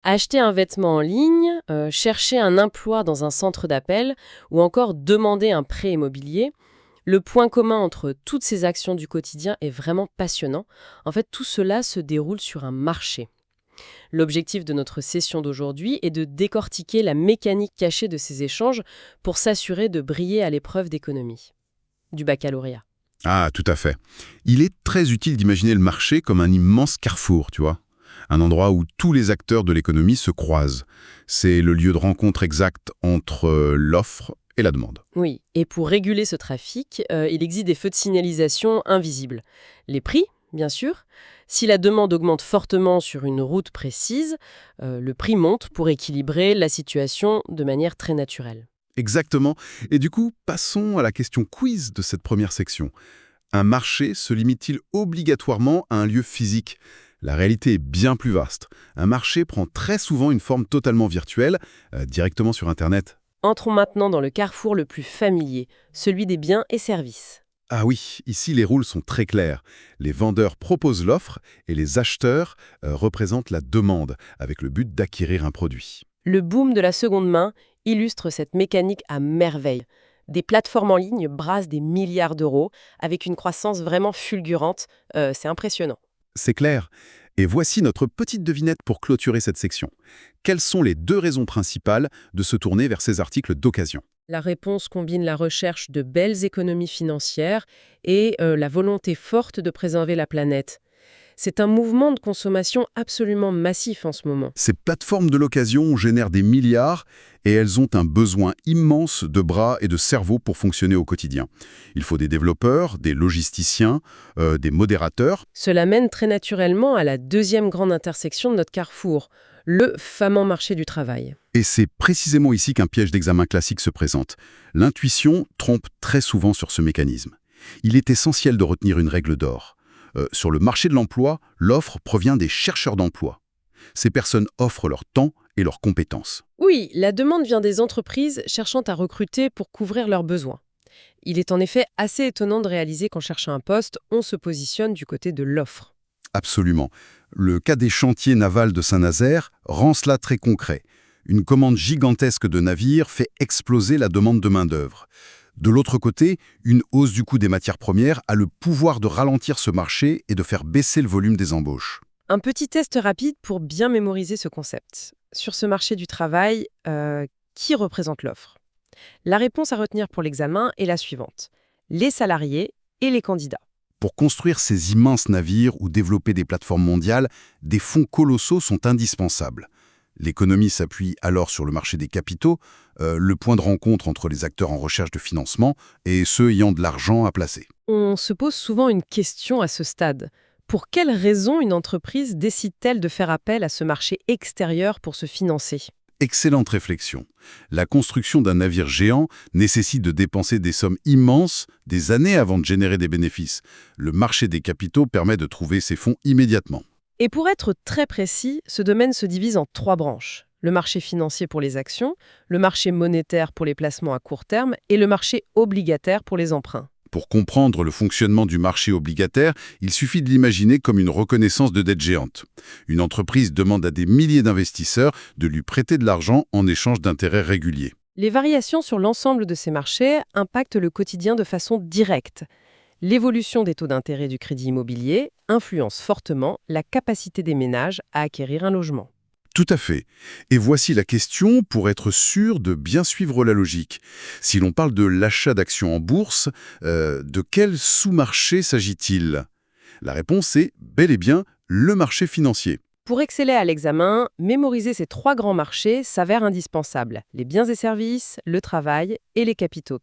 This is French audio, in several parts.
Acheter un vêtement en ligne, chercher un emploi dans un centre d'appel ou encore demander un prêt immobilier, le point commun entre toutes ces actions du quotidien est vraiment passionnant. En fait, tout cela se déroule sur un marché. L'objectif de notre session d'aujourd'hui est de décortiquer la mécanique cachée de ces échanges pour s'assurer de briller à l'épreuve d'économie, du baccalauréat. Ah, tout à fait. Il est très utile d'imaginer le marché comme un immense carrefour, tu vois. Un endroit où tous les acteurs de l'économie se croisent. C'est le lieu de rencontre exact entre l'offre et la demande. Oui, et pour réguler ce trafic, il existe des feux de signalisation invisibles. Les prix, bien sûr. Si la demande augmente fortement sur une route précise, le prix monte pour équilibrer la situation de manière très naturelle. Exactement. Et du coup, passons à la question quiz de cette première section. Un marché se limite-t-il obligatoirement à un lieu physique? La réalité est bien plus vaste. Un marché prend très souvent une forme totalement virtuelle, directement sur Internet. Entrons maintenant dans le carrefour le plus familier, celui des biens et services. Ah oui, ici les rôles sont très clairs. Les vendeurs proposent l'offre et les acheteurs représentent la demande, avec le but d'acquérir un produit. Le boom de la seconde main illustre cette mécanique à merveille. Des plateformes en ligne brassent des milliards d'euros avec une croissance vraiment fulgurante. C'est impressionnant. C'est clair. Et voici notre petite devinette pour clôturer cette section. Quelles sont les deux raisons principales de se tourner vers ces articles d'occasion? La réponse combine la recherche de belles économies financières et la volonté forte de préserver la planète. C'est un mouvement de consommation absolument massif en ce moment. Ces plateformes de l'occasion génèrent des milliards et elles ont un besoin immense de bras et de cerveau pour fonctionner au quotidien. Il faut des développeurs, des logisticiens, des modérateurs. Cela mène très naturellement à la deuxième grande intersection de notre carrefour, le fameux marché du travail. Et c'est précisément ici qu'un piège d'examen classique se présente. L'intuition trompe très souvent sur ce mécanisme. Il est essentiel de retenir une règle d'or. Sur le marché de l'emploi, l'offre provient des chercheurs d'emploi. Ces personnes offrent leur temps et leurs compétences. Oui, la demande vient des entreprises cherchant à recruter pour couvrir leurs besoins. Il est en effet assez étonnant de réaliser qu'en cherchant un poste, on se positionne du côté de l'offre. Absolument. Le cas des chantiers navals de Saint-Nazaire rend cela très concret. Une commande gigantesque de navires fait exploser la demande de main-d'œuvre. De l'autre côté, une hausse du coût des matières premières a le pouvoir de ralentir ce marché et de faire baisser le volume des embauches. Un petit test rapide pour bien mémoriser ce concept. Sur ce marché du travail, qui représente l'offre? La réponse à retenir pour l'examen est la suivante. Les salariés et les candidats. Pour construire ces immenses navires ou développer des plateformes mondiales, des fonds colossaux sont indispensables. L'économie s'appuie alors sur le marché des capitaux, le point de rencontre entre les acteurs en recherche de financement et ceux ayant de l'argent à placer. On se pose souvent une question à ce stade. Pour quelles raisons une entreprise décide-t-elle de faire appel à ce marché extérieur pour se financer? Excellente réflexion. La construction d'un navire géant nécessite de dépenser des sommes immenses des années avant de générer des bénéfices. Le marché des capitaux permet de trouver ces fonds immédiatement. Et pour être très précis, ce domaine se divise en trois branches. Le marché financier pour les actions, le marché monétaire pour les placements à court terme et le marché obligataire pour les emprunts. Pour comprendre le fonctionnement du marché obligataire, il suffit de l'imaginer comme une reconnaissance de dette géante. Une entreprise demande à des milliers d'investisseurs de lui prêter de l'argent en échange d'intérêts réguliers. Les variations sur l'ensemble de ces marchés impactent le quotidien de façon directe. L'évolution des taux d'intérêt du crédit immobilier influence fortement la capacité des ménages à acquérir un logement. Tout à fait. Et voici la question pour être sûr de bien suivre la logique. Si l'on parle de l'achat d'actions en bourse, de quel sous-marché s'agit-il? La réponse est bel et bien le marché financier. Pour exceller à l'examen, mémoriser ces trois grands marchés s'avère indispensable. Les biens et services, le travail et les capitaux.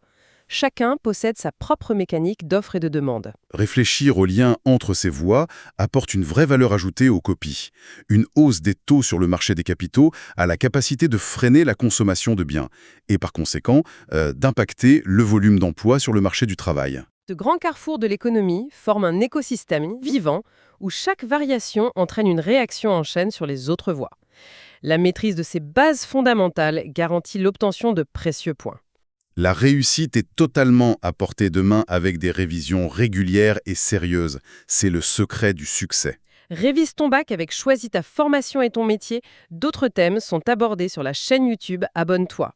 Chacun possède sa propre mécanique d'offre et de demande. Réfléchir au lien entre ces voies apporte une vraie valeur ajoutée aux copies. Une hausse des taux sur le marché des capitaux a la capacité de freiner la consommation de biens et par conséquent d'impacter le volume d'emploi sur le marché du travail. Ce grand carrefour de l'économie forme un écosystème vivant où chaque variation entraîne une réaction en chaîne sur les autres voies. La maîtrise de ces bases fondamentales garantit l'obtention de précieux points. La réussite est totalement à portée de main avec des révisions régulières et sérieuses. C'est le secret du succès. Révise ton bac avec Choisis ta formation et ton métier. D'autres thèmes sont abordés sur la chaîne YouTube Abonne-toi.